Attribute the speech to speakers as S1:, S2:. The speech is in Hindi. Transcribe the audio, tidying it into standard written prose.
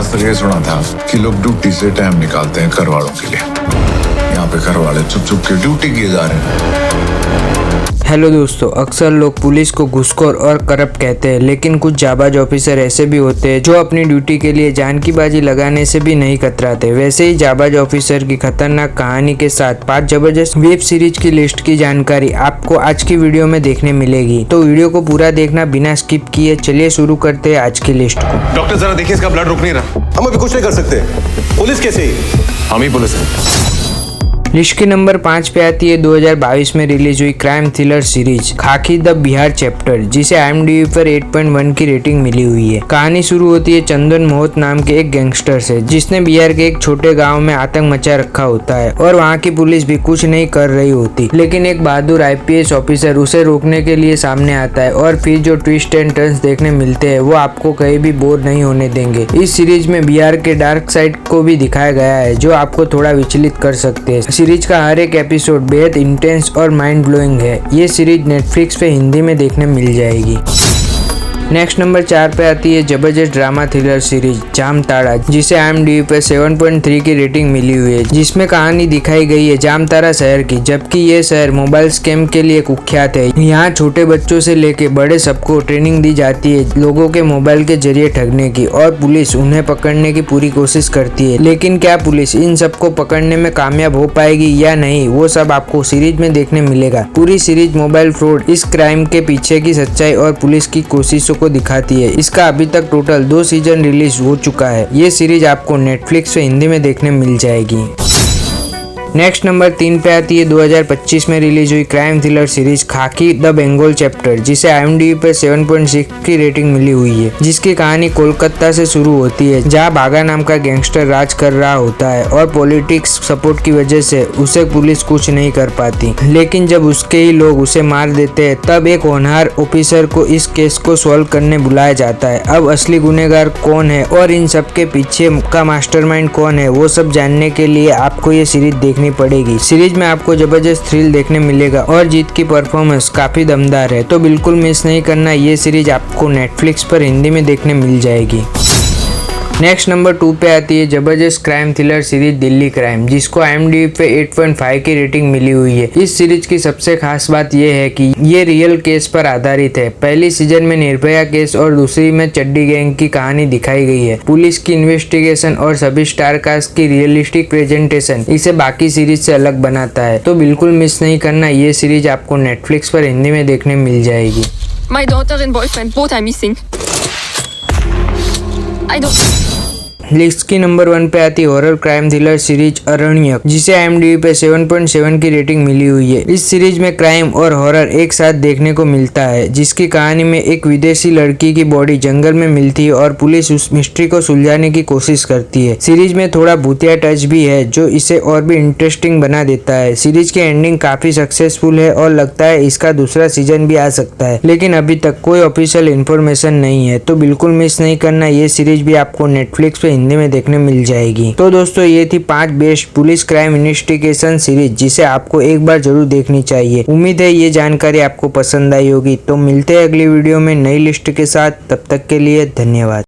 S1: आज तक ये सुना था कि लोग ड्यूटी से टाइम निकालते हैं घर वालों के लिए। यहाँ पे घर वाले चुप चुप के ड्यूटी किए जा रहे हैं।
S2: हेलो दोस्तों, अक्सर लोग पुलिस को घूसखोर और करप्ट कहते हैं, लेकिन कुछ जाबाज ऑफिसर ऐसे भी होते हैं जो अपनी ड्यूटी के लिए जान की बाजी लगाने से भी नहीं कतराते। वैसे ही जाबाज ऑफिसर की खतरनाक कहानी के साथ 5 जबरदस्त वेब सीरीज की लिस्ट की जानकारी आपको आज की वीडियो में देखने मिलेगी। तो वीडियो को पूरा देखना बिना स्किप किए। चलिए शुरू करते हैं आज की लिस्ट को।
S3: डॉक्टर जरा देखिए, इसका ब्लड रुक नहीं रहा। हम अभी कुछ नहीं कर सकते। पुलिस कैसे ही? हम ही पुलिस है।
S2: लिस्ट की नंबर 5 पे आती है 2022 में रिलीज हुई क्राइम थ्रिलर सीरीज खाकी द बिहार चैप्टर, जिसे IMDb पर 8.1 की रेटिंग मिली हुई है। कहानी शुरू होती है चंदन मोहत नाम के एक गैंगस्टर से, जिसने बिहार के एक छोटे गांव में आतंक मचा रखा होता है और वहां की पुलिस भी कुछ नहीं कर रही होती। लेकिन एक बहादुर IPS ऑफिसर उसे रोकने के लिए सामने आता है और फिर जो ट्विस्ट एंड टर्न्स देखने मिलते हैं वो आपको कहीं भी बोर नहीं होने देंगे। इस सीरीज में बिहार के डार्क साइड को भी दिखाया गया है, जो आपको थोड़ा विचलित कर सकते हैं। सीरीज का हर एक एपिसोड बेहद इंटेंस और माइंड ब्लोइंग है। ये सीरीज नेटफ्लिक्स पे हिंदी में देखने मिल जाएगी। नेक्स्ट नंबर 4 पे आती है जबरदस्त ड्रामा थ्रिलर सीरीज जामताड़ा, जिसे IMDb पे 7.3 की रेटिंग मिली हुई है। जिसमें कहानी दिखाई गई है जामताड़ा शहर की, जबकि ये शहर मोबाइल स्कैम के लिए कुख्यात है। यहाँ छोटे बच्चों से लेके बड़े सबको ट्रेनिंग दी जाती है लोगों के मोबाइल के जरिए ठगने की, और पुलिस उन्हें पकड़ने की पूरी कोशिश करती है। लेकिन क्या पुलिस इन सबको पकड़ने में कामयाब हो पाएगी या नहीं, वो सब आपको सीरीज में देखने मिलेगा। पूरी सीरीज मोबाइल फ्रॉड, इस क्राइम के पीछे की सच्चाई और पुलिस की कोशिशों को दिखाती है। इसका अभी तक टोटल 2 सीजन रिलीज हो चुका है। ये सीरीज आपको नेटफ्लिक्स पे हिंदी में देखने मिल जाएगी। नेक्स्ट नंबर 3 पे आती है 2025 में रिलीज हुई क्राइम थ्रिलर सीरीज खाकी द बंगाल चैप्टर, जिसे IMDb पे 7.6 की रेटिंग मिली हुई है। जिसकी कहानी कोलकाता से शुरू होती है, जहां बागा नाम का गैंगस्टर राज कर रहा होता है और पॉलिटिक्स सपोर्ट की वजह से उसे पुलिस कुछ नहीं कर पाती। लेकिन जब उसके ही लोग उसे मार देते हैं, तब एक होनहार ऑफिसर को इस केस को सॉल्व करने बुलाया जाता है। अब असली गुनहगार कौन है और इन सब के पीछे का मास्टरमाइंड कौन है, वो सब जानने के लिए आपको ये सीरीज देखनी पड़ेगी। सीरीज में आपको जबरदस्त थ्रिल देखने मिलेगा और जीत की परफॉर्मेंस काफी दमदार है। तो बिल्कुल मिस नहीं करना, ये सीरीज आपको नेटफ्लिक्स पर हिंदी में देखने मिल जाएगी। नेक्स्ट नंबर 2 पे आती है जबरदस्त crime thriller series Delhi crime, जिसको IMDb पे 8.5 की रेटिंग मिली हुई है। इस सीरीज की सबसे खास बात यह है कि ये रियल केस पर आधारित है। पहली सीजन में निर्भया केस और दूसरी में चड्डी गैंग की कहानी दिखाई गई है। पुलिस की इन्वेस्टिगेशन और सभी स्टार कास्ट की रियलिस्टिक प्रेजेंटेशन इसे बाकी सीरीज से अलग बनाता है। तो बिल्कुल मिस नहीं करना, ये सीरीज आपको नेटफ्लिक्स पर हिंदी में देखने मिल जाएगी।
S4: My daughter and boyfriend both are missing. I don't.
S2: List की नंबर 1 पे आती है horror crime thriller series Aranyak, जिसे IMDb पे 7.7 की रेटिंग मिली हुई है। इस सीरीज में क्राइम और हॉरर एक साथ देखने को मिलता है, जिसकी कहानी में एक विदेशी लड़की की बॉडी जंगल में मिलती है और पुलिस उस मिस्ट्री को सुलझाने की कोशिश करती है। सीरीज में थोड़ा भूतिया टच भी है, जो इसे और भी इंटरेस्टिंग बना देता है। सीरीज की एंडिंग काफी सक्सेसफुल है और लगता है इसका दूसरा सीजन भी आ सकता है, लेकिन अभी तक कोई ऑफिशियल इन्फॉर्मेशन नहीं है। तो बिल्कुल मिस नहीं करना, ये सीरीज भी आपको नेटफ्लिक्स पे हिंदी में देखने मिल जाएगी। तो दोस्तों, ये थी 5 best police crime investigation series, जिसे आपको एक बार जरूर देखनी चाहिए। उम्मीद है ये जानकारी आपको पसंद आई होगी। तो मिलते हैं अगली वीडियो में नई लिस्ट के साथ। तब तक के लिए धन्यवाद।